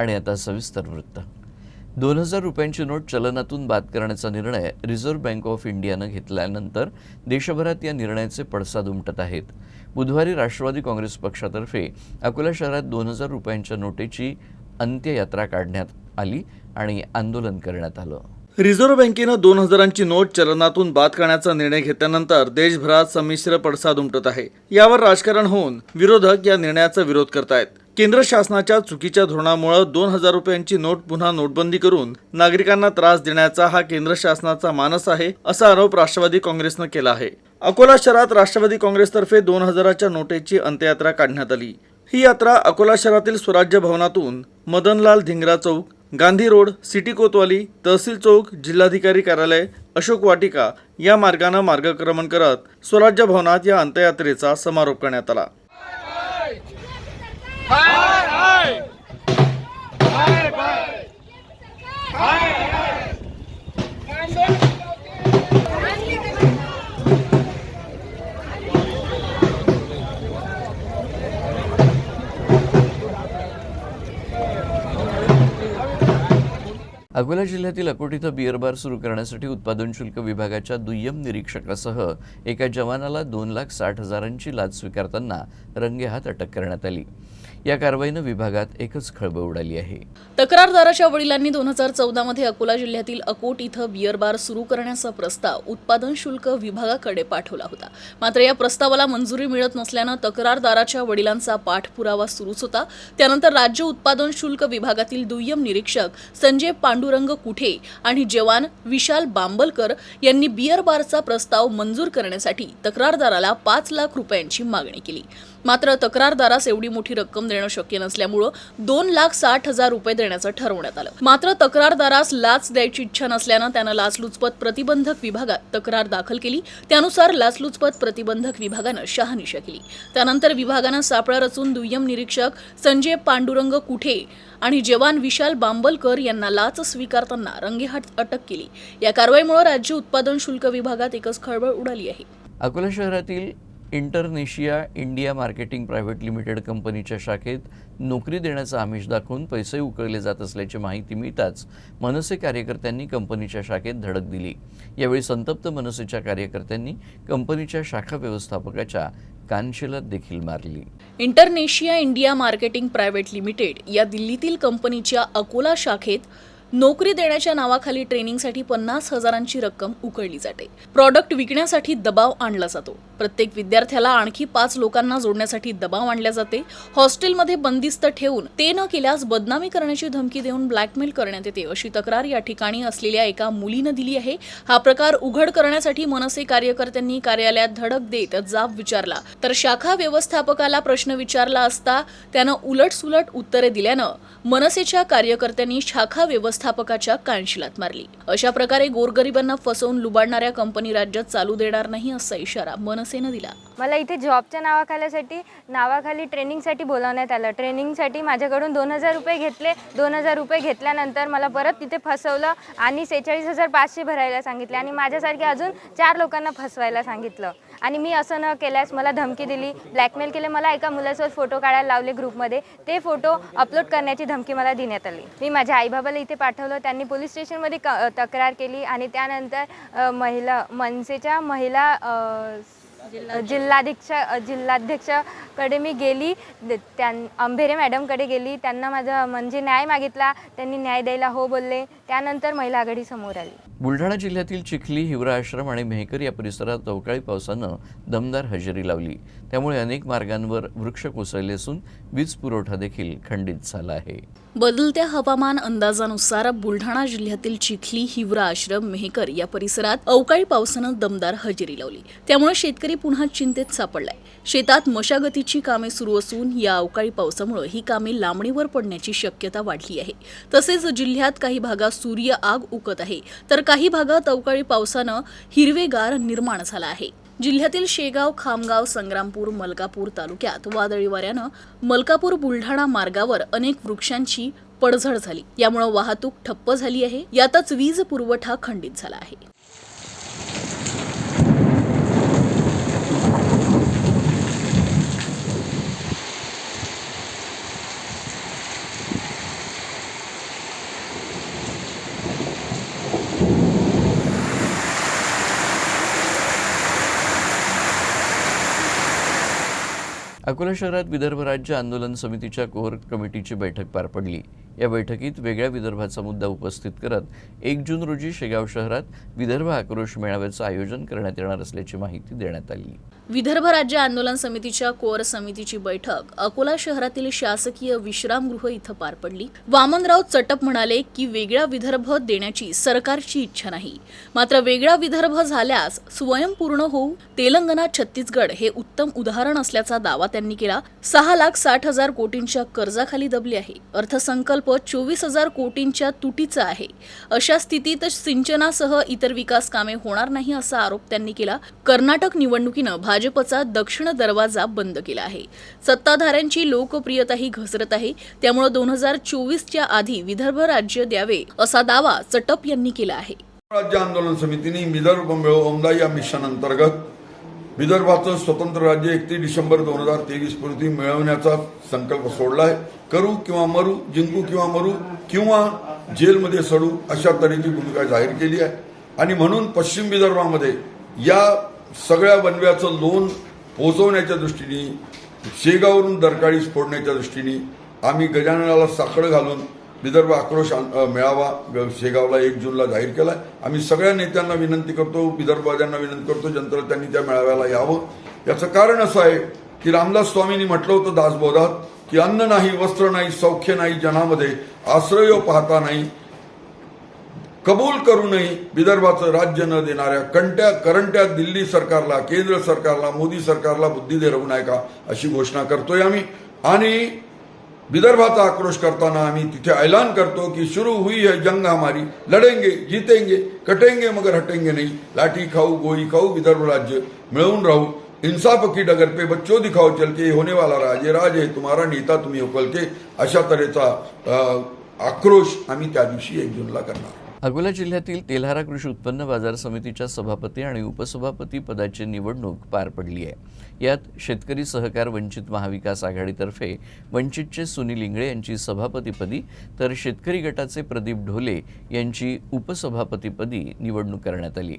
आणि आता सविस्तर वृत्त. 2000 रुपयांची नोट चलनातून बाद करण्याचा निर्णय रिझर्व्ह बँक ऑफ इंडियानं घेतल्यानंतर देशभरात या निर्णयाचे पडसाद उमटत आहेत. बुधवारी राष्ट्रवादी काँग्रेस पक्षातर्फे अकोला शहरात 2000 रुपयांच्या नोटेची अंत्ययात्रा काढण्यात आली आणि आंदोलन करण्यात आलं. रिझर्व्ह बँकेनं 2000ची नोट चलनातून बाद करण्याचा निर्णय घेतल्यानंतर देशभरात संमिश्र पडसाद उमटत आहे. यावर राजकारण होऊन विरोधक या निर्णयाचा विरोध करतायत. केंद्र शासनाच्या चुकीच्या धोरणामुळे 2000 रुपयांची नोट पुन्हा नोटबंदी करून नागरिकांना त्रास देण्याचा हा केंद्र शासनाचा मानस आहे, असा आरोप राष्ट्रवादी काँग्रेसनं केला आहे. अकोला शहरात राष्ट्रवादी काँग्रेसतर्फे 2000च्या नोटेची अंत्ययात्रा काढण्यात आली. ही यात्रा अकोला शहरातील स्वराज्य भवनातून मदनलाल धिंगरा चौक, गांधी रोड, सिटी कोतवाली, तहसील चौक, जिल्हाधिकारी कार्यालय, अशोक वाटिका या मार्गाने मार्गक्रमण करत स्वराज्य भवनात या अंत्ययात्रेचा समारोप करण्यात आला. अकोला जिल्ह्यातील अकोट इथं बिअर बार सुरू करण्यासाठी उत्पादन शुल्क विभागाच्या दुय्यम निरीक्षकासह एका जवानाला 2,60,000ची लाच स्वीकारताना रंगेहात अटक करण्यात आली. या कारवाईनं विभागात एकच खळबळ उडाली आहे. तक्रारदाराच्या वडिलांनी 2014 मध्ये अकोला जिल्ह्यातील अकोट इथं बिअर बार सुरू करण्याचा प्रस्ताव उत्पादन शुल्क विभागाकडे पाठवला होता. मात्र या प्रस्तावाला मंजुरी मिळत नसल्यानं तक्रारदाराच्या वडिलांचा पाठपुरावा सुरूच होता. त्यानंतर राज्य उत्पादन शुल्क विभागातील दुय्यम निरीक्षक संजय पांडुरंग कुठे आणि जवान विशाल बांबलकर यांनी बिअर बारचा प्रस्ताव मंजूर करण्यासाठी तक्रारदाराला 5 लाख रुपयांची मागणी केली. मात्र तक्रारदारास एवढी मोठी रक्कम देणं शक्य नसल्यामुळे 2,60,000 रुपये देण्याचं ठरवण्यात आलं. मात्र तक्रारदारास लाच द्यायची इच्छा नसल्यानं त्यानं लाचलुचपत प्रतिबंधक विभागात तक्रार दाखल केली. त्यानुसार लाचलुचपत प्रतिबंधक विभागानं शहानिशा केली. त्यानंतर विभागानं सापळा रचून दुय्यम निरीक्षक संजय पांडुरंग कुठे आणि जवान विशाल बांबलकर यांना लाच स्वीकारताना रंगेहात अटक केली. या कारवाईमुळे राज्य उत्पादन शुल्क विभागात एकच खळबळ उडाली आहे. अकोला शहरातील इंटरनेशिया इंडिया मार्केटिंग प्रायव्हेट लिमिटेड कंपनीच्या शाखेत नोकरी देण्याचा आमिष दाखवून पैसे उकळले जात असल्याची माहिती मिळताच मनसे कार्यकर्त्यांनी कंपनीच्या शाखेत धडक दिली. यावेळी संतप्त मनसेच्या कार्यकर्त्यांनी कंपनीच्या शाखा व्यवस्थापकाच्या कानशिलात देखील मारली. इंटरनेशिया इंडिया मार्केटिंग प्रायव्हेट लिमिटेड या दिल्लीतील कंपनीच्या अकोला शाखेत नोकरी देण्याच्या नावाखाली ट्रेनिंगसाठी 50,000ची रक्कम उकळली जाते. प्रॉडक्ट विकण्यासाठी दबाव आणला जातो. प्रत्येक विद्यार्थ्याला आणखी 5 लोकांना जोडण्यासाठी दबाव आणला जाते. हॉस्टेलमध्ये बंदिस्त ठेवून ते न केल्यास बदनामी करण्याची धमकी देऊन ब्लॅकमेल करण्यात येते, अशी तक्रार या ठिकाणी असलेल्या एका मुलीनं दिली आहे. हा प्रकार उघड करण्यासाठी मनसे कार्यकर्त्यांनी कार्यालयात धडक देत जाब विचारला, तर शाखा व्यवस्थापकाला प्रश्न विचारला असता त्यानं उलटसुलट उत्तरे दिल्यानं मनसेच्या कार्यकर्त्यांनी शाखा व्यवस्थापकाच्या कानशिलात मारली. अशा प्रकारे गोरगरिबांना फसवून लुबाडणाऱ्या कंपनी राज्यात चालू देणार नाही, असा इशारा मनसेनं दिला. मला इथे जॉबच्या नावाखाली ट्रेनिंगसाठी बोलावण्यात आलं. ट्रेनिंगसाठी माझ्याकडून 2,000 रुपये घेतले. 2,000 रुपये घेतल्यानंतर मला परत तिथे फसवलं आणि 46,500 भरायला सांगितले आणि माझ्यासारखे अजून 4 लोकांना फसवायला सांगितलं. आणि मी असं न केल्यास मला धमकी दिली, ब्लॅकमेल केले. मला एका मुलासोबत फोटो काढायला लावले ग्रुपमध्ये. ते फोटो अपलोड करण्याची धमकी मला देण्यात आली. मी माझ्या आईबाबाला इथे पाठवलं. त्यांनी पोलीस स्टेशनमध्ये तक्रार केली आणि त्यानंतर मनसेच्या महिला जिल्हाध्यक्षाकडे मी गेली. अंभेरे मॅडमकडे गेली. त्यांना माझा म्हणजे न्याय मागितला. त्यांनी न्याय द्यायला हो बोलले. त्यानंतर महिला आघाडी समोर आली. बुलढाणा जिल्ह्यातील चिखली, हिवरा आश्रम आणि मेहकर या परिसरात अवकाळी पावसानं दमदार हजेरी लावली. त्यामुळे अनेक मार्गांवर वृक्ष कोसळले असून वीज पुरवठा देखील खंडित झाला आहे. बदलत्या हवामान अंदाजानुसार बुलढाणा जिल्ह्यातील चिखली, हिवरा आश्रम, मेहकर या परिसरात अवकाळी पावसानं दमदार हजेरी लावली. त्यामुळे शेतकरी पुन्हा चिंतेत सापडलाय. शेतात मशागतीची कामे सुरू असून या अवकाळी पावसामुळे ही कामे लांबणीवर पडण्याची शक्यता वाढली आहे. तसेच जिल्ह्यात काही भागात सूर्य आग उकत आहे, तर काही भागात अवकाळी पावसानं हिरवेगार निर्माण झाला आहे. जिल्ह्यातील शेगाव, खामगाव, संग्रामपूर, मलकापूर तालुक्यात वादळी वाऱ्यानं मलकापूर बुलढाणा मार्गावर अनेक वृक्षांची पडझड झाली. यामुळे वाहतूक ठप्प झाली आहे. यातच वीज पुरवठा खंडित झाला आहे. अकोला शहरात विदर्भ राज्य आंदोलन समितीच्या कोर कमिटीची बैठक पार पडली। या बैठकीत वेगळ्या विदर्भाचा मुद्दा उपस्थित करत 1 जून रोजी शेगाव शहरात विदर्भ आक्रोश मेळाव्याचं आयोजन करण्यात येणार असल्याची माहिती देण्यात आली। विदर्भ राज्य आंदोलन समितीच्या कोर समितीची बैठक अकोला शहरातील शासकीय विश्रामगृह इथं पार पडली। वामनराव चटप म्हणाले की वेगळा विदर्भ देण्याची सरकारची इच्छा नाही, मात्र वेगळा विदर्भ झाल्यास स्वयंपूर्ण होऊ तेलंगणा छत्तीसगड हे उत्तम उदाहरण असल्याचा दावा त्यांनी केला। 6,60,000 कोटींच्या कर्जाखाली दबले आहे। अर्थसंकल्प 24,000 कोटींच्या तुटीचा आहे। अशा स्थितीत सिंचनासह इतर विकास कामे होणार नाही असा आरोप त्यांनी केला। कर्नाटक निवडणुकीनं भाजपचा दक्षिण दरवाजा बंद केला आहे। सत्ताधाऱ्यांची लोकप्रियताही घसरत आहे, त्यामुळे 2024च्या आधी विदर्भ राज्य द्यावे असा दावा चटप यांनी केला आहे। राज्य आंदोलन समितीने विदर्भ मिळो ओमदा या मिशन अंतर्गत विदर्भाचं स्वतंत्र राज्य 31 डिसेंबर 2023 पूर्वी मिळवण्याचा संकल्प सोडलाय। करू किंवा मरू, जिंकू किंवा मरू किंवा जेलमध्ये सडू अशा तऱ्हेची भूमिका जाहीर केली आहे। आणि म्हणून पश्चिम विदर्भामध्ये या सगळ्या बनव्याचं लोन पोहोचवण्याच्या दृष्टीने, शेगावरून दरकाळी फोडण्याच्या दृष्टीने आम्ही गजाननाला साखळ घालून विदर्भ आक्रोश मेळावा शेगावला 1 जूनला जाहीर केला। आम्ही सगळ्या नेत्यांना विनंती करतो, विदर्भवाद्यांना विनंती करतो, जनतेला त्यांनी त्या मेळाव्याला यावं। याचं कारण असं आहे की रामदास स्वामींनी म्हटलं होतं दासबोधात की अन्न नाही, वस्त्र नाही, सौख्य नाही, जनामध्ये आश्रय पाहता नाही, कबूल करूनही विदर्भाचं राज्य न देणाऱ्या करंट्या दिल्ली सरकारला, केंद्र सरकारला, मोदी सरकारला बुद्धी दे रघु नायका अशी घोषणा करतोय आम्ही। आणि विदर्भाचा आक्रोश करताना आम्ही तिथे ऐलान करतो की शुरू हुई है जंग हमारी, लढेंगे जीतेंगे, कटेंगे मगर हटेंगे नहीं, लाठी खाऊ गोई खाऊ विदर्भ राज्य मिळवून राहू, इंसाफ की डगर पे बच्चों दिखाओ चल के, होने वाला राज है तुम्हारा, नेता तुम्ही उकल के, अशा तऱ्हेचा आक्रोश आम्ही त्या दिवशी 1 जूनला करणार। अकोला जिल्ह्यातील तेल्हारा कृषी उत्पन्न बाजार समितीच्या सभापती आणि उपसभापती पदाची निवडणूक पार पडली आहे। यात शेतकरी सहकार वंचित महाविकास आघाडीतर्फे वंचितचे सुनील इंगळे यांची सभापतीपदी तर शेतकरी गटाचे प्रदीप ढोले यांची उपसभापतीपदी निवडणूक करण्यात आली।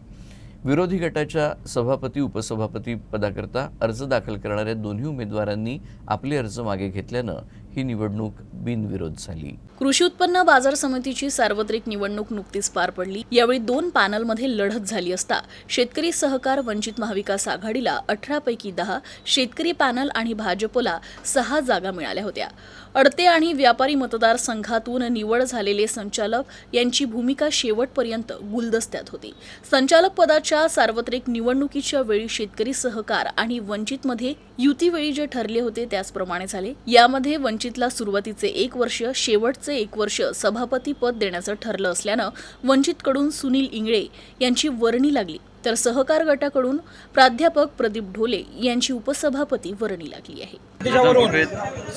विरोधी गटाच्या सभापती उपसभापती पदाकरता अर्ज दाखल करणाऱ्या दोन्ही उमेदवारांनी आपले अर्ज मागे घेतल्यानं ही निवडणूक बिनविरोध झाली। कृषी उत्पन्न बाजार समितीची सार्वत्रिक निवडणूक नुकतीच पार पडली। यावेळी 2 पॅनलमध्ये लढत झाली असता शेतकरी सहकार वंचित महाविकास आघाडीला 18 पैकी 10, शेतकरी पॅनल आणि भाजपला 6 जागा मिळाल्या होत्या। अडते आणि व्यापारी मतदारसंघातून निवड झालेले संचालक यांची भूमिका शेवटपर्यंत गुलदस्त्यात होती। संचालक पदाच्या सार्वत्रिक निवडणुकीच्या वेळी शेतकरी सहकार आणि वंचितमध्ये युतीवेळी जे ठरले होते त्याचप्रमाणे झाले। यामध्ये वंचितला सुरुवातीचे 1 वर्ष, शेवटचे 1 वर्ष सभापती पद देण्याचं ठरलं असल्यानं वंचितकडून सुनील इंगळे यांची वर्णी लागली, तर सहकार गटाकडून प्राध्यापक प्रदीप ढोले यांची उपसभापती वर्णी लागली आहे। त्याच्यावरून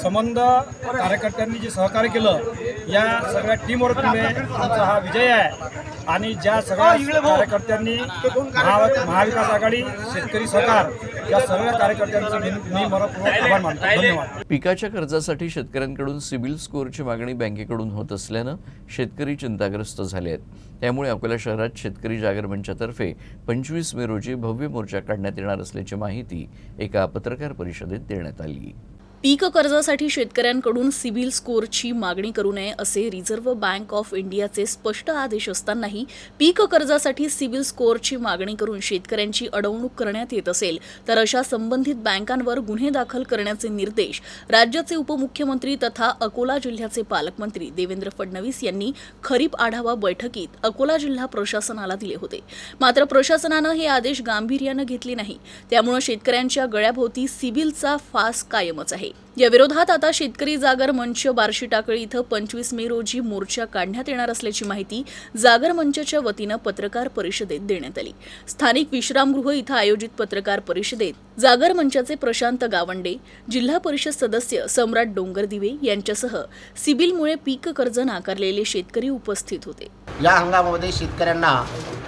संबंध कार्यकर्त्यांनी जे सहकार्य केलं या सगळ्या टीमवर्कमुळे आमचा हा विजय आहे। आणि ज्या सगळ्या कार्यकर्त्यांनी महाविकास आघाडी, शेतकरी सहकार या सगळ्या कार्यकर्त्यांचे मी मनपूर्वक आभार मानतो। धन्यवाद। पिकाच्या कर्जासाठी शेतकऱ्यांकडून सिबिल स्कोअरची मागणी बँकेकडून होत असल्यानं शेतकरी चिंताग्रस्त झाले आहेत। त्यामुळे अकोला शहरात शेतकरी जागर मंचातर्फे 25 मे रोजी भव्य मोर्चा काढण्यात येणार असल्याची माहिती एका पत्रकार परिषदेत देण्यात आली। पीक कर्जासाठी शेतकऱ्यांकडून सिबिल स्कोअरची मागणी करू नये असे रिझर्व्ह बँक ऑफ इंडियाचे स्पष्ट आदेश असतानाही पीक कर्जासाठी सिबिल स्कोअरची मागणी करून शेतकऱ्यांची अडवणूक करण्यात येत असेल तर अशा संबंधित बँकांवर गुन्हे दाखल करण्याचे निर्देश राज्याचे उपमुख्यमंत्री तथा अकोला जिल्ह्याचे पालकमंत्री देवेंद्र फडणवीस यांनी खरीप आढावा बैठकीत अकोला जिल्हा प्रशासनाला दिले होते। मात्र प्रशासनानं हे आदेश गांभीर्यानं घेतले नाही, त्यामुळे शेतकऱ्यांच्या गळ्याभोवती सिबिलचा फास कायमच आहे। या विरोधात आता शेतकरी जागर मंच बार्शी टाकळी इथं 25 मे रोजी मोर्चा काढण्यात येणार असल्याची माहिती जागर मंचच्या वतीनं पत्रकार परिषदेत देण्यात आली। स्थानिक विश्रामगृह इथं आयोजित पत्रकार परिषदेत जागर मंचाचे प्रशांत गावंडे, जिल्हा परिषद सदस्य सम्राट डोंगरदिवे यांच्यासह सिबिलमुळे पीक कर्ज नाकारलेले शेतकरी उपस्थित होते। या हंगामामध्ये शेतकऱ्यांना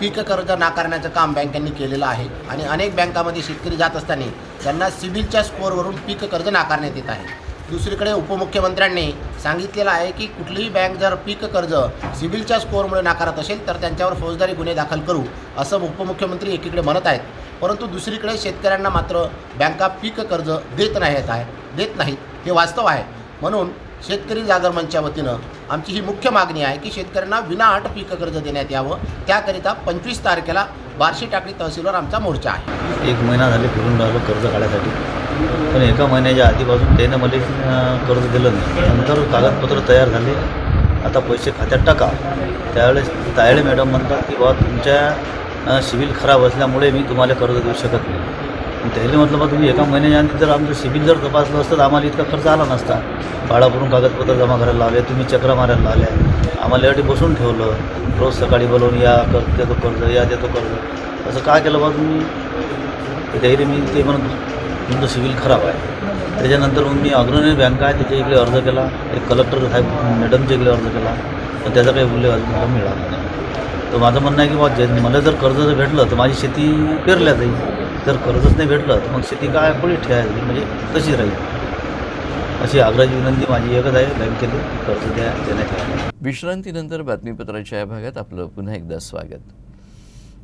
पीक कर्ज नाकारण्याचं काम बँकांनी केलेलं आहे आणि अनेक बँकांमध्ये शेतकरी जात असताना त्यांना सिबिलच्या स्कोअरवरून पीक कर्ज नाकारण्यात येत आहे। दुसरीकडे उपमुख्यमंत्र्यांनी सांगितलेलं आहे की कुठलीही बँक जर पीक कर्ज सिबिलच्या स्कोअरमुळे नाकारत असेल तर त्यांच्यावर फौजदारी गुन्हे दाखल करू असं उपमुख्यमंत्री एकीकडे म्हणत आहेत, परंतु दुसरीकडे शेतकऱ्यांना मात्र बँका पीक कर्ज देत नाहीत आहे। देत नाहीत, हे वास्तव आहे. म्हणून शेतकरी जागर मंचच्या वतीनं आमची ही मुख्य मागणी आहे की शेतकऱ्यांना विनाअट पीक कर्ज देण्यात यावं. त्याकरिता 25 तारखेला बार्शी टाकळी तहसीलवर आमचा मोर्चा आहे. 1 महिना झाले फिरून राहिलो कर्ज काढायसाठी, पण एका महिन्याच्या आधीपासून त्यानं मला कर्ज दिलं नाही. नंतर कागदपत्र तयार झाले, आता पैसे खात्यात टाका. त्यावेळेस तायडे मॅडम म्हणतात की बाबा तुमच्या सिबिल खराब असल्यामुळे मी तुम्हाला कर्ज देऊ शकत नाही. त्याला म्हटलं बा तुम्ही एका महिन्याच्या आधी जर आमचं सिबिल जर तपासलं असतं तर आम्हाला इतका खर्च आला नसता. भाडाभरून कागदपत्र जमा करायला लावले, तुम्ही चक्र मारायला लावल्या, आम्हाला यासाठी बसून ठेवलं. रोज सकाळी बोलवून या देतो कर्ज, या देतो कर्ज, असं का केलं बा तुम्ही? त्याही मी ते म्हणून तुमचं सिबिल खराब आहे. त्याच्यानंतर मग मी अग्रणी बँक आहे त्याच्या इकडे अर्ज केला, एक कलेक्टर साहेब मॅडमच्या इकडे अर्ज केला, पण त्याचा काही उल्लेख अजून मला मिळाला नाही. तर माझं म्हणणं आहे की बा मला जर कर्ज जर भेटलं तर माझी शेती पेरल्या जाईल, जर कर्जच नाही भेटलं तर मग शेती काय कोणी ठेवायची, म्हणजे तशी राहील. अशी आग्रहाची विनंती माझी एकच आहे, बँकेने कर्ज देण्यात यावं. विश्रांतीनंतर बातमीपत्राच्या या भागात आपलं पुन्हा एकदा स्वागत.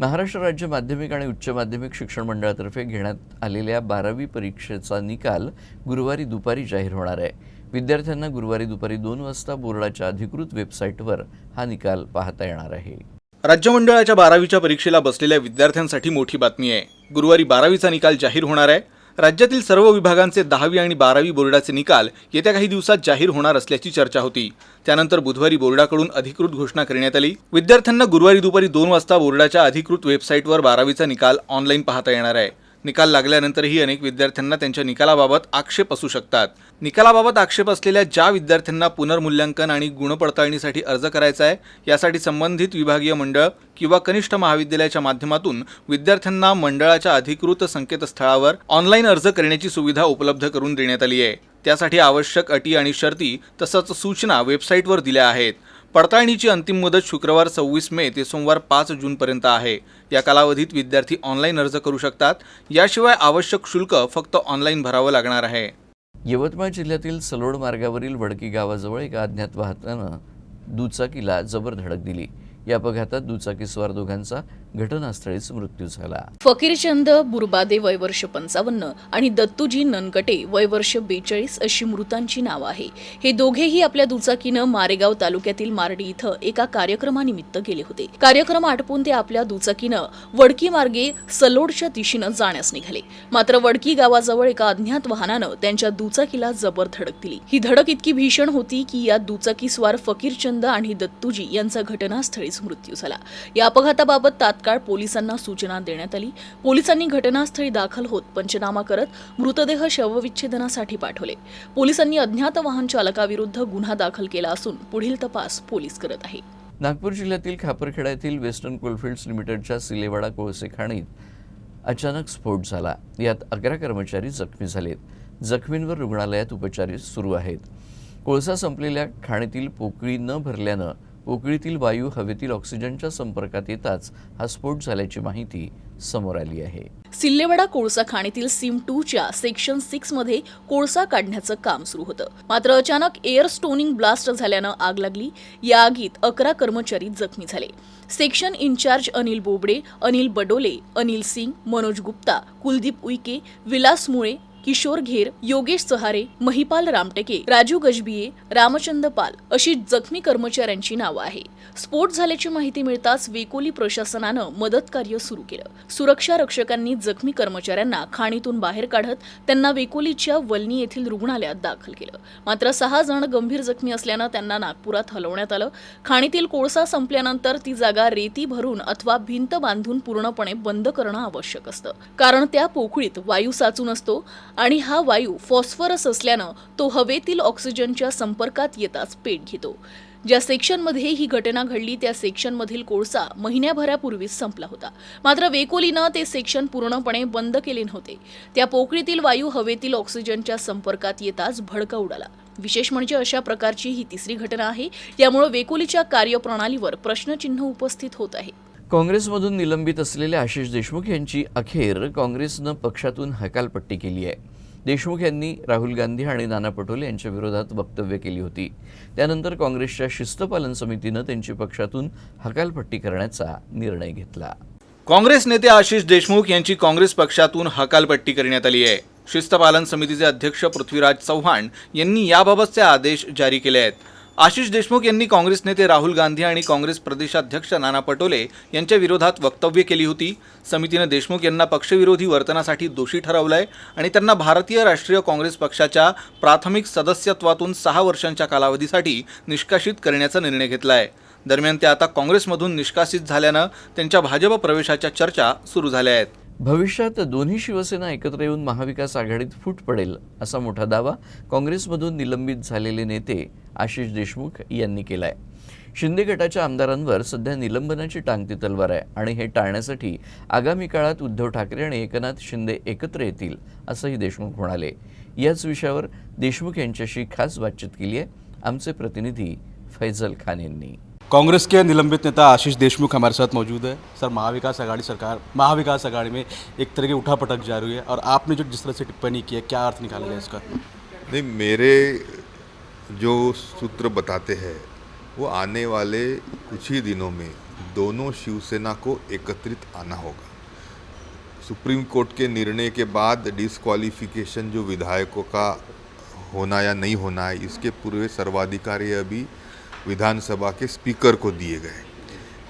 महाराष्ट्र राज्य माध्यमिक आणि उच्च माध्यमिक शिक्षण मंडळातर्फे घेण्यात आलेल्या 12वी परीक्षेचा निकाल गुरुवारी दुपारी जाहीर होणार आहे. विद्यार्थ्यांना गुरुवारी दुपारी 2 वाजता बोर्डाच्या अधिकृत वेबसाईटवर हा निकाल पाहता येणार आहे. राज्य मंडळाच्या 12वीच्या परीक्षेला बसलेल्या विद्यार्थ्यांसाठी मोठी बातमी आहे. गुरुवारी 12वीचा निकाल जाहीर होणार आहे. राज्यातील सर्व विभागांचे 10वी आणि 12वी बोर्डाचे निकाल येत्या काही दिवसात जाहीर होणार असल्याची चर्चा होती. त्यानंतर बुधवारी बोर्डाकडून अधिकृत घोषणा करण्यात आली. विद्यार्थ्यांना गुरुवारी दुपारी 2 वाजता बोर्डाच्या अधिकृत वेबसाईटवर 12वीचा निकाल ऑनलाईन पाहता येणार आहे. निकाल लागल्यानंतरही अनेक विद्यार्थ्यांना त्यांच्या निकालाबाबत आक्षेप असू शकतात. निकालाबाबत आक्षेप असलेल्या ज्या विद्यार्थ्यांना पुनर्मूल्यांकन आणि गुणपडताळणीसाठी अर्ज करायचा आहे, यासाठी संबंधित विभागीय मंडळ किंवा कनिष्ठ महाविद्यालयाच्या माध्यमातून विद्यार्थ्यांना मंडळाच्या अधिकृत संकेतस्थळावर ऑनलाईन अर्ज करण्याची सुविधा उपलब्ध करून देण्यात आली आहे. त्यासाठी आवश्यक अटी आणि शर्ती तसंच सूचना वेबसाईटवर दिल्या आहेत. पडताळणीची अंतिम मुदत शुक्रवार 26 मे ते सोमवार 5 जूनपर्यंत आहे. या कालावधीत विद्यार्थी ऑनलाईन अर्ज करू शकतात. याशिवाय आवश्यक शुल्क फक्त ऑनलाईन भरावं लागणार आहे. यवतमाळ जिल्ह्यातील सलोड मार्गावरील वडकी गावाजवळ एका अज्ञात वाहनानं दुचाकीला जबर धडक दिली. या अपघातात दुचाकीस्वार दोघांचा घटनास्थळीच मृत्यू झाला. फकीरचंद बुरबादे वय वर्ष 55 आणि दत्तूजी ननकटे वय वर्ष 42 अशी मृतांची नावं आहे. हे दोघेही आपल्या दुचाकीनं मारेगाव तालुक्यातील मार्डी इथं एका कार्यक्रमानिमित्त गेले होते. कार्यक्रम आटपून ते आपल्या दुचाकीनं वडकी मार्गे सलोडच्या दिशेनं जाण्यास निघाले. मात्र वडकी गावाजवळ एका अज्ञात वाहनानं त्यांच्या दुचाकीला जबर धडक दिली. ही धडक इतकी भीषण होती की या दुचाकीस्वार फकीरचंद आणि दत्तूजी यांचा घटनास्थळीच मृत्यू झाला. या अपघाताबाबत तात्काळ पोलिसांना सूचना देण्यात आली. पोलिसांनी घटनास्थळी दाखल होत पंचनामा करत मृतदेह शवविच्छेदनासाठी पाठवले. पोलिसांनी अज्ञात वाहन चालकाविरुद्ध गुन्हा दाखल केला असून पुढील तपास पोलीस करत आहेत. नागपूर जिल्ह्यातील खापरखेडा येथील वेस्टर्न कोलफिल्ड्स लिमिटेडच्या सिलेवाडा कोळसे खाणीत अचानक स्फोट झाला. यात 11 कर्मचारी जखमी झालेत. जखमींवर रुग्णालयात उपचार सुरू आहेत. कोळसा संपलेल्या खाणीतील पोकळी न भरल्यानं पोकळीतील वायू हवेतील ऑक्सिजनच्या संपर्कात येताच हा स्फोट झाल्याची माहिती समोर आली आहे. सिल्लेवाडा कोळसा खाणीतील सिम 2च्या सेक्शन 6 मध्ये कोळसा काढण्याचं काम सुरू होतं. मात्र अचानक एअर स्टोनिंग ब्लास्ट झाल्यानं आग लागली. या आगीत 11 कर्मचारी जखमी झाले. सेक्शन इन्चार्ज अनिल बोबडे, अनिल बडोले, अनिल सिंग, मनोज गुप्ता, कुलदीप उईके, विलास मुळे, किशोर घेर, योगेश सहारे, महिपाल रामटेके, राजू गजबिये, रामचंद पाल अशी जखमी कर्मचाऱ्यांची नावं आहे. स्फोट झाल्याची माहिती मिळताच वेकोली प्रशासनानं मदत कार्य सुरू केलं. सुरक्षा रक्षकांनी जखमी कर्मचाऱ्यांना खाणीतून बाहेर काढत त्यांना वेकोलीच्या वलनी येथील रुग्णालयात दाखल केलं. मात्र 6 जण गंभीर जखमी असल्यानं त्यांना नागपुरात हलवण्यात आलं. खाणीतील कोळसा संपल्यानंतर ती जागा रेती भरून अथवा भिंत बांधून पूर्णपणे बंद करणं आवश्यक असतं, कारण त्या पोकळीत वायू साचून असतो आणि हा वायू फॉस्फरस असल्यानं तो हवेतील ऑक्सिजनच्या संपर्कात येताच पेट घेतो. ज्या सेक्शनमध्ये ही घटना घडली त्या सेक्शनमधील कोळसा महिन्याभरापूर्वीच संपला होता. मात्र वेकोलीनं ते सेक्शन पूर्णपणे बंद केले नव्हते. त्या पोकळीतील वायू हवेतील ऑक्सिजनच्या संपर्कात येताच भडका उडाला. विशेष म्हणजे अशा प्रकारची ही तिसरी घटना आहे. त्यामुळे वेकोलीच्या कार्यप्रणालीवर प्रश्नचिन्ह उपस्थित होत आहे. काँग्रेसमधून निलंबित असलेल्या आशिष देशमुख यांची अखेर काँग्रेसनं पक्षातून हकालपट्टी केली आहे. देशमुख यांनी राहुल गांधी आणि नाना पटोले यांच्या विरोधात वक्तव्य केली होती. त्यानंतर काँग्रेसच्या शिस्तपालन समितीनं त्यांची पक्षातून हकालपट्टी करण्याचा निर्णय घेतला. काँग्रेस नेते आशिष देशमुख यांची काँग्रेस पक्षातून हकालपट्टी करण्यात आली आहे. शिस्तपालन समितीचे अध्यक्ष पृथ्वीराज चव्हाण यांनी याबाबतचे आदेश जारी केले आहेत. आशिष देशमुख यांनी काँग्रेस नेते राहुल गांधी आणि काँग्रेस प्रदेशाध्यक्ष नाना पटोले यांच्या विरोधात वक्तव्य केली होती. समितीनं देशमुख यांना पक्षविरोधी वर्तनासाठी दोषी ठरवलंय आणि त्यांना भारतीय राष्ट्रीय काँग्रेस पक्षाच्या प्राथमिक सदस्यत्वातून 6 वर्षांच्या कालावधीसाठी निष्कासित करण्याचा निर्णय घेतला आहे. दरम्यान ते आता काँग्रेसमधून निष्कासित झाल्यानं त्यांच्या भाजप प्रवेशाच्या चर्चा सुरू झाल्या आहेत. भविष्यात दोन्ही शिवसेना एकत्र येऊन महाविकास आघाडीत फूट पडेल असा मोठा दावा काँग्रेसमधून निलंबित झालेले नेते आशिष देशमुख यांनी केला आहे. शिंदे गटाच्या आमदारांवर सध्या निलंबनाची टांगती तलवार आहे आणि हे टाळण्यासाठी आगामी काळात उद्धव ठाकरे आणि एकनाथ शिंदे एकत्र येतील असंही देशमुख म्हणाले. याच विषयावर देशमुख यांच्याशी खास बातचीत केली आहे आमचे प्रतिनिधी फैजल खान यांनी. कांग्रेस के निलंबित नेता आशीष देशमुख हमारे साथ मौजूद है. सर, महाविकास आघाड़ी में एक तरह की उठापटक जारी है और आपने जो जिस तरह से टिप्पणी की है, क्या अर्थ निकाला है इसका? नहीं, मेरे जो सूत्र बताते हैं वो आने वाले कुछ ही दिनों में दोनों शिवसेना को एकत्रित आना होगा. सुप्रीम कोर्ट के निर्णय के बाद डिस्क्वालिफिकेशन जो विधायकों का होना या नहीं होना है, इसके पूरे सर्वाधिकार ये अभी विधानसभा के स्पीकर को दिए गए.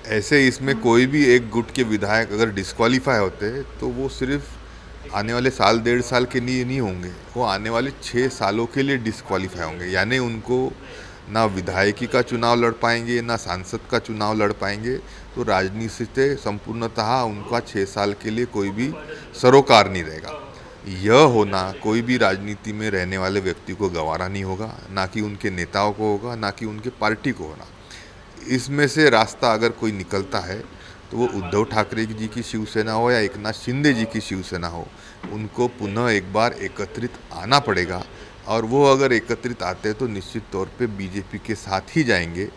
ऐसे इसमें कोई भी एक गुट के विधायक अगर डिस्क्वालीफाई होते हैं तो वो सिर्फ आने वाले साल 1.5 साल के लिए नहीं होंगे, वो आने वाले 6 सालों के लिए डिस्क्वालीफाई होंगे. यानी उनको ना विधायकी का चुनाव लड़ पाएंगे ना सांसद का चुनाव लड़ पाएंगे. तो राजनीति से संपूर्णतः उनका 6 साल के लिए कोई भी सरोकार नहीं रहेगा. यह होना कोई भी राजनीति में रहने वाले व्यक्ति को गंवारा नहीं होगा, ना कि उनके नेताओं को होगा, ना कि उनके पार्टी को होना. इसमें से रास्ता अगर कोई निकलता है तो वो उद्धव ठाकरे जी की शिवसेना हो या एकनाथ शिंदे जी की शिवसेना हो, उनको पुनः एक बार एकत्रित आना पड़ेगा. और वो अगर एकत्रित आते हैं तो निश्चित तौर पे बीजेपी के साथ ही जाएंगे.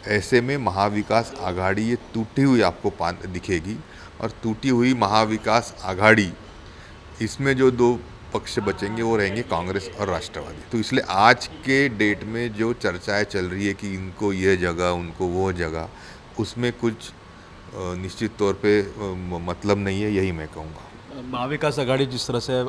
ऐसे में महाविकास आघाड़ी ये टूटी हुई आपको दिखेगी. और टूटी हुई महाविकास आघाड़ी, इसमें जो 2 पक्ष बचेंगे वो रहेंगे कांग्रेस और राष्ट्रवादी. तो इसलिए आज के डेट में जो चर्चाएं चल रही है कि इनको ये जगह उनको वो जगह, उसमें कुछ निश्चित तौर पे मतलब नहीं है, यही मैं कहूँगा. महाविकास आघाड़ी जिस तरह से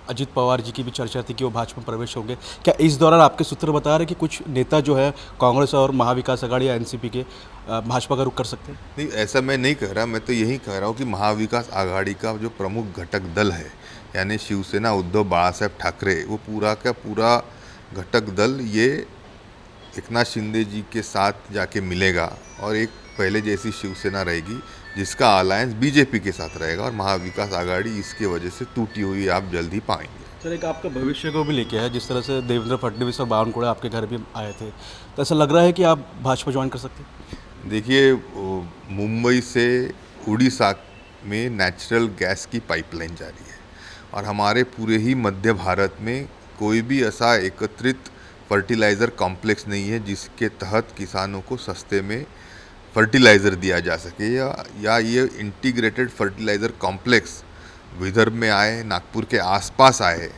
अजित पवार जी की भी चर्चा थी कि वो भाजपा में प्रवेश होंगे, क्या इस दौरान आपके सूत्र बता रहे हैं कि कुछ नेता जो है कांग्रेस और महाविकास आघाड़ी या एनसीपी के भाजपा का रुख कर सकते हैं? नहीं, ऐसा मैं नहीं कह रहा. मैं तो यही कह रहा हूँ कि महाविकास आघाड़ी का जो प्रमुख घटक दल है, यानी शिवसेना उद्धव बाळासाहेब ठाकरे, वो पूरा का पूरा घटक दल ये एकनाथ शिंदे जी के साथ जाके मिलेगा और एक पहले जैसी शिवसेना रहेगी जिसका अलायंस बीजेपी के साथ रहेगा. और महाविकास आघाड़ी इसके वजह से टूटी हुई आप जल्द ही पाएंगे. सर, एक आपका भविष्य को भी लेके है, जिस तरह से देवेंद्र फडणवीस और बावनकुळे आपके घर भी आए थे, तो ऐसा लग रहा है कि आप भाजपा ज्वाइन कर सकते हैं? देखिए, मुंबई से उड़ीसा में नेचुरल गैस की पाइपलाइन जारी है और हमारे पूरे ही मध्य भारत में कोई भी ऐसा एकत्रित फर्टिलाइज़र कॉम्प्लेक्स नहीं है जिसके तहत किसानों को सस्ते में फर्टिलाइज़र दिया जा सके. या ये इंटीग्रेटेड फर्टिलाइज़र कॉम्प्लेक्स विदर्भ में आए, नागपुर के आसपास आए,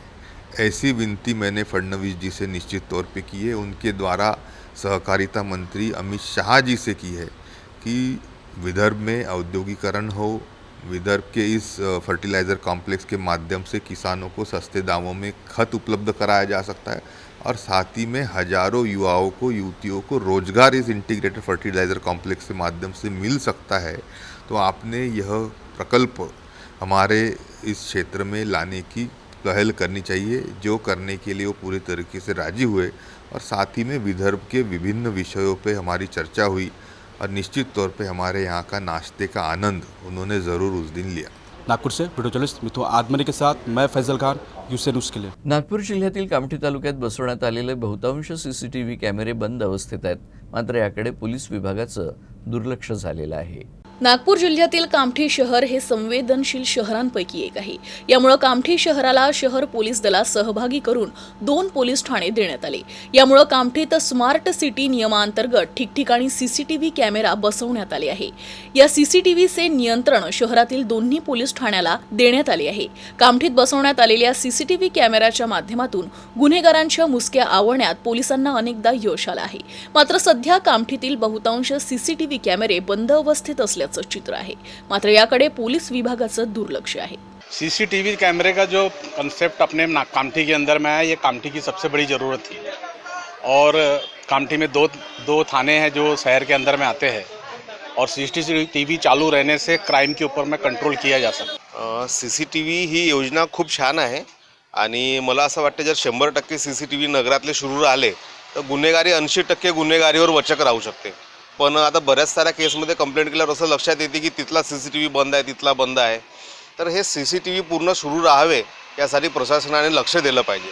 ऐसी विनती मैंने फडणवीस जी से निश्चित तौर पे की है. उनके द्वारा सहकारिता मंत्री अमित शाह जी से की है कि विदर्भ में औद्योगिकरण हो, विदर्भ के इस फर्टिलाइज़र कॉम्प्लेक्स के माध्यम से किसानों को सस्ते दामों में खत उपलब्ध कराया जा सकता है और साथ ही में हजारों युवाओं को, युवतियों को रोजगार इस इंटीग्रेटेड फर्टिलाइज़र कॉम्प्लेक्स के माध्यम से मिल सकता है. तो आपने यह प्रकल्प हमारे इस क्षेत्र में लाने की पहल करनी चाहिए, जो करने के लिए वो पूरी तरीके से राजी हुए. और साथ ही में विदर्भ के विभिन्न विषयों पे हमारी चर्चा हुई और निश्चित तौर पे हमारे यहाँ का नाश्ते का आनंद उन्होंने ज़रूर उस दिन लिया. नागपूर से वीडियो जर्नलिस्ट मिथुन आदमनी के साथ मैं फैजल खान, यूसे न्यूज़ के लिए. नागपूर जिल्ह्यातील कामठी तालुक्यात बसवण्यात आलेले बहुतांश CCTV कॅमेरे बंद अवस्थेत आहेत. मात्र याकडे पोलीस विभागाचं दुर्लक्ष झालेलं आहे. नागपूर जिल्ह्यातील कामठी शहर हे संवेदनशील शहरांपैकी एक आहे. यामुळे कामठी शहराला शहर पोलीस दलात सहभागी करून 2 पोलीस ठाणे देण्यात आले. यामुळे कामठीत स्मार्ट सिटी नियमांतर्गत ठिकठिकाणी CCTV कॅमेरा बसवण्यात आले आहे. या CCTVचे नियंत्रण शहरातील दोन्ही पोलीस ठाण्याला देण्यात आले आहे. कामठीत बसवण्यात आलेल्या CCTV कॅमेऱ्याच्या माध्यमातून गुन्हेगारांच्या मुसक्या आवळण्यात पोलिसांना अनेकदा यश आलं आहे. मात्र सध्या कामठीतील बहुतांश CCTV कॅमेरे बंद अवस्थेत असल्याचं चित्र आहे. मात्र याकडे पोलीस विभागाचं दुर्लक्ष आहे. सीसीटीवी कैमरे का जो कंसेप्ट अपने कामठी के अंदर में है, ये कामठी की सबसे बड़ी ज़रूरत थी। और कामठी में दो थाने हैं जो शहर के अंदर में आते हैं, और सीसीटीवी चालू रहने से क्राइम के ऊपर में कंट्रोल किया जा सकता। CCTV ही योजना खूप छान आहे आणि मला असं वाटतं जर 100% CCTV नगरातले सुरू राहिले तर गुन्हेगारी 80% गुन्हेगारीवर वचक राहू शकते। पण आता बऱ्याच साऱ्या केसमध्ये कंप्लेंट केल्यावर असं लक्षात येते की तिथला CCTV बंद आहे, तिथला बंद आहे। तर हे CCTV पूर्ण सुरू राहावे यासाठी प्रशासनाने लक्ष दिलं पाहिजे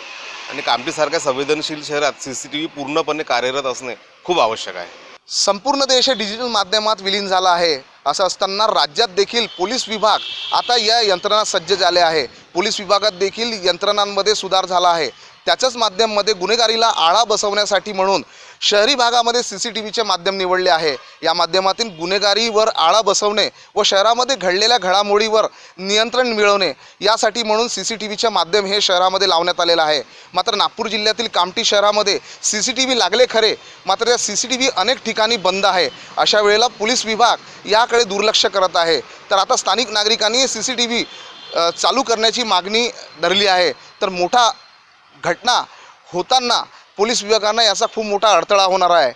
आणि कामठीसारख्या संवेदनशील शहरात CCTV पूर्णपणे कार्यरत असणे खूप आवश्यक आहे। संपूर्ण देश हे डिजिटल माध्यमात विलीन झाला आहे। असं असताना राज्यात देखील पोलीस विभाग आता या यंत्रणा सज्ज झाले आहे। पोलीस विभागात देखील यंत्रणांमध्ये सुधार झाला आहे। त्याच्याच माध्यमामध्ये गुन्हेगारीला आळा बसवण्यासाठी म्हणून शहरी भागामध्ये CCTVचे माध्यम निवडले आहे। या माध्यमातून गुन्हेगारीवर आळा बसवणे व शहरामध्ये घडलेल्या घडामोडीवर नियंत्रण मिळवणे यासाठी म्हणून CCTVचे माध्यम हे शहरामध्ये लावण्यात आलेलं आहे। मात्र नागपूर जिल्ह्यातील कामठी शहरामध्ये CCTV लागले खरे, मात्र या CCTV अनेक ठिकाणी बंद आहे। अशा वेळेला पोलीस विभाग याकडे दुर्लक्ष करत आहे। तर आता स्थानिक नागरिकांनी CCTV चालू करण्याची मागणी धरली आहे। तर मोठा घटना होताना पोलीस विभागांना याचा खूप मोठा अडथळा होणार आहे।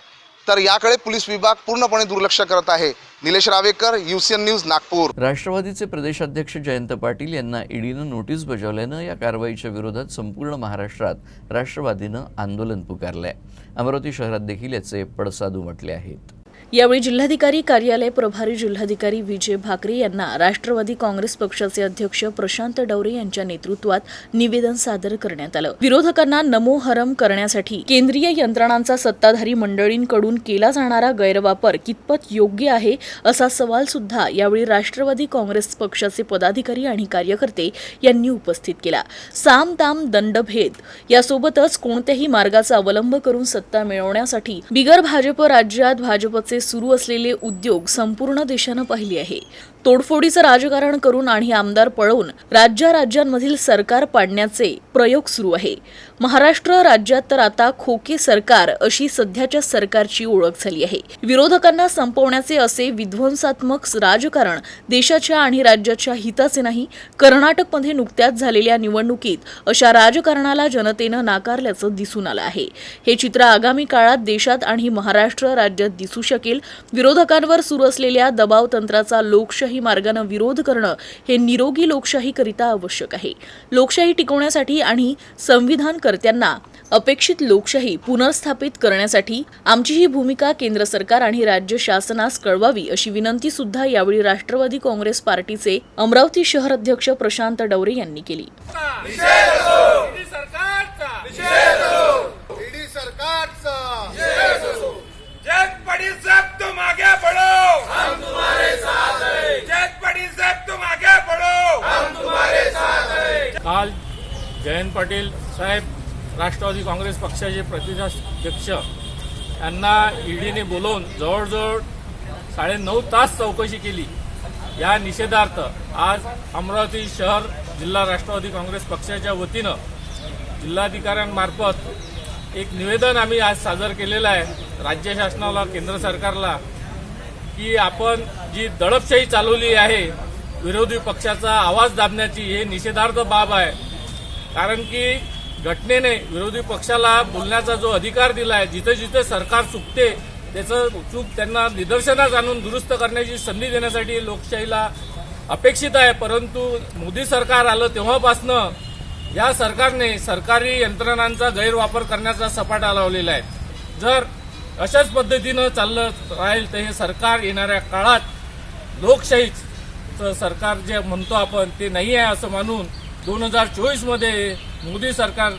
तर याकडे पोलीस विभाग पूर्णपणे दुर्लक्ष करत आहे। Nilesh Ravekar, UCN news, Nagpur. राष्ट्रवादीचे प्रदेशाध्यक्ष जयंत पाटील यांना ईडीनं नोटीस बजावल्यानं या कारवाईच्या विरोधात संपूर्ण महाराष्ट्रात राष्ट्रवादीनं आंदोलन पुकारलंय। अमरावती शहरात देखील याचे पडसाद उमटले आहेत। यावेळी जिल्हाधिकारी कार्यालय प्रभारी जिल्हाधिकारी विजय भाकरे यांना राष्ट्रवादी काँग्रेस पक्षाचे अध्यक्ष प्रशांत डवरे यांच्या नेतृत्वात निवेदन सादर करण्यात आलं। विरोधकांना नमोहरम करण्यासाठी केंद्रीय यंत्रणांचा सत्ताधारी मंडळींकडून केला जाणारा गैरवापर कितपत योग्य आहे असा सवाल सुद्धा यावेळी राष्ट्रवादी काँग्रेस पक्षाचे पदाधिकारी आणि कार्यकर्ते यांनी उपस्थित केला। साम दाम दंडभेद यासोबतच कोणत्याही मार्गाचा अवलंब करून सत्ता मिळवण्यासाठी बिगर भाजप राज्यात भाजपचे सुरू असलेले उद्योग संपूर्ण देशानं पाहिले आहे। तोडफोडीचं राजकारण करून आणि आमदार पळवून राज्यांमधील सरकार पाडण्याचे प्रयोग सुरू आहे। महाराष्ट्र राज्यात तर आता खोके सरकार अशी सध्याच्या सरकारची ओळख झाली आहे। विरोधकांना संपवण्याचे असे विध्वंसात्मक राजकारण देशाच्या आणि राज्याच्या हिताचे नाही। कर्नाटकमध्ये नुकत्याच झालेल्या निवडणुकीत अशा राजकारणाला जनतेनं नाकारल्याचं दिसून आलं आहे। हे चित्र आगामी काळात देशात आणि महाराष्ट्र राज्यात दिसू शकेल। विरोधकांवर सुरू असलेल्या दबाव तंत्राचा लोकशाही मार्गाने विरोध करणं हे निरोगी लोकशाहीकरिता आवश्यक आहे। लोकशाही टिकवण्यासाठी आणि संविधानकर्त्यांना अपेक्षित लोकशाही पुनर्स्थापित करण्यासाठी आमची ही भूमिका केंद्र सरकार आणि राज्य शासनास कळवावी अशी विनंती सुद्धा यावेळी राष्ट्रवादी काँग्रेस पार्टीचे अमरावती शहर अध्यक्ष प्रशांत डवरे यांनी केली। काल जयंत पाटील साहेब राष्ट्रवादी काँग्रेस पक्षाचे प्रदेशाध्यक्ष यांना ईडीने बोलवून जवळजवळ 9.5 तास चौकशी केली। या निषेधार्थ आज अमरावती शहर जिल्हा राष्ट्रवादी काँग्रेस पक्षाच्या वतीनं जिल्हाधिकाऱ्यांमार्फत एक निवेदन आम्ही आज सादर केलेलं आहे राज्य शासनाला, केंद्र सरकारला, की आपण जी दडपशाही चालवली आहे, विरोधी पक्षाचा आवाज दाबण्याची, हे निषेधार्थ बाब आहे। कारण की घटनेने विरोधी पक्षाला बोलण्याचा जो अधिकार दिला आहे, जिथे जिथे सरकार चुकते त्याचं चूक त्यांना निदर्शनास आणून दुरुस्त करण्याची संधी देण्यासाठी लोकशाहीला अपेक्षित आहे। परंतु मोदी सरकार आलं तेव्हापासनं या सरकारने सरकारी यंत्रणांचा गैरवापर करण्याचा सपाटा लावलेला आहे। जर अशाच पद्धतीनं चाललं राहील तर हे सरकार येणाऱ्या काळात लोकशाहीचं सरकार जे म्हणतो आपण ते नाही आहे असं मानून 2024 मध्ये मोदी सरकार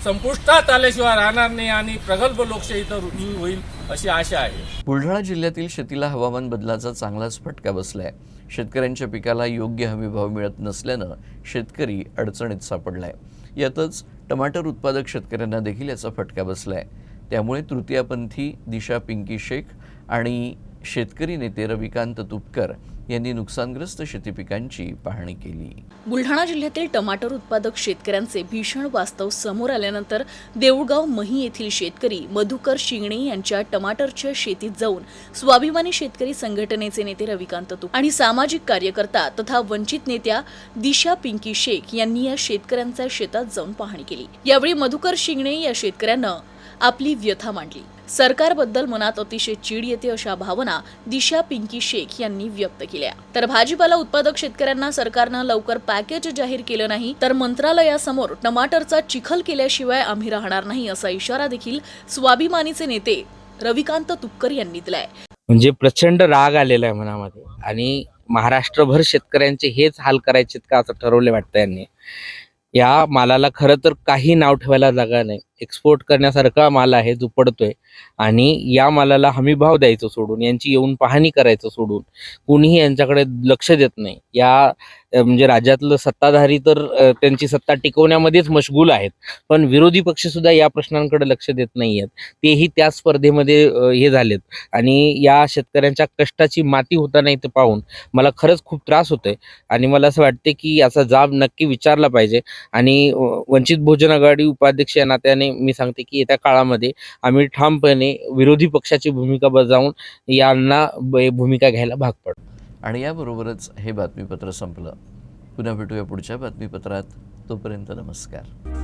संपुष्टात आल्याशिवाय राहणार नाही आणि प्रगल्भ लोकशाही तर रुजू होईल अशी आशा आहे। बुलढाणा जिल्ह्यातील शेतीला हवामान बदलाचा चांगलाच फटका बसलाय। शेतकऱ्यांच्या पिकाला योग्य हमीभाव मिळत नसल्यानं शेतकरी अडचणीत सापडलाय। यातच टमाटर उत्पादक शेतकऱ्यांना देखील याचा फटका बसलाय। त्यामुळे तृतीयपंथी दिशा पिंकी शेख आणि शेतकरी नेते रविकांत तुपकर यांनी नुकसानग्रस्त शेती पिकांची पाहणी केली. बुलढाणा जिल्ह्यातील टमाटर उत्पादक शेतकऱ्यांचे भीषण वास्तव समोर आल्यानंतर देऊळगाव मही येथील शेतकरी मधुकर शिंगणे यांच्या टमाटरच्या शेतीत जाऊन स्वाभिमानी शेतकरी संघटनेचे नेते रविकांत तुक आणि सामाजिक कार्यकर्ता तथा वंचित नेत्या दिशा पिंकी शेख यांनी या शेतकऱ्यांच्या शेतात जाऊन पाहणी केली. यावेळी मधुकर शिंगणे या शेतकऱ्यांना आपली व्यथा मांडली. सरकारबद्दल मनात अतिशय चीड येते अशा भावना दिशा पिंकी शेख यांनी व्यक्त केल्या. तर भाजीपाला उत्पादक शेतकऱ्यांना सरकारनं लवकर पॅकेज जाहीर केलं नाही तर मंत्रालयासमोर टमाटरचा चिखल केल्याशिवाय आम्ही राहणार नाही असा इशारा देखील स्वाभिमानीचे नेते रविकांत तुपकर यांनी दिलाय. म्हणजे प्रचंड राग आलेला आहे मनामध्ये आणि महाराष्ट्रभर शेतकऱ्यांचे हेच हाल करायचे का असं ठरवले वाटतं यांनी. या मालाला खरं तर काही नाव ठेवायला जागा नाही. एक्सपोर्ट करण्यासारखा माल आहे जो पडतोय आणि या मालाला हमीभाव द्यायचं सोडून यांची येऊन पाहणी करायचं सोडून कोणीही यांच्याकडे लक्ष देत नाही. या म्हणजे राज्यातलं सत्ताधारी तर त्यांची सत्ता टिकवण्यामध्येच मशगूल आहेत, पण विरोधी पक्ष सुद्धा या प्रश्नांकडे लक्ष देत नाही आहेत. तेही त्या स्पर्धेमध्ये हे झालेत आणि या शेतकऱ्यांच्या कष्टाची माती होताना इथं पाहून मला खरंच खूप त्रास होतोय आणि मला असं वाटते की याचा जाब नक्की विचारला पाहिजे. आणि वंचित बहुजन आघाडी उपाध्यक्ष या नात्याने मी सांगते की येत्या काळामध्ये आम्ही ठामपणे विरोधी पक्षाची भूमिका बजावून यांना भूमिका घ्यायला भाग पडू. आणि याबरोबरच हे बातमीपत्र संपलं. पुन्हा भेटूया पुढच्या बातमीपत्रात. तोपर्यंत नमस्कार.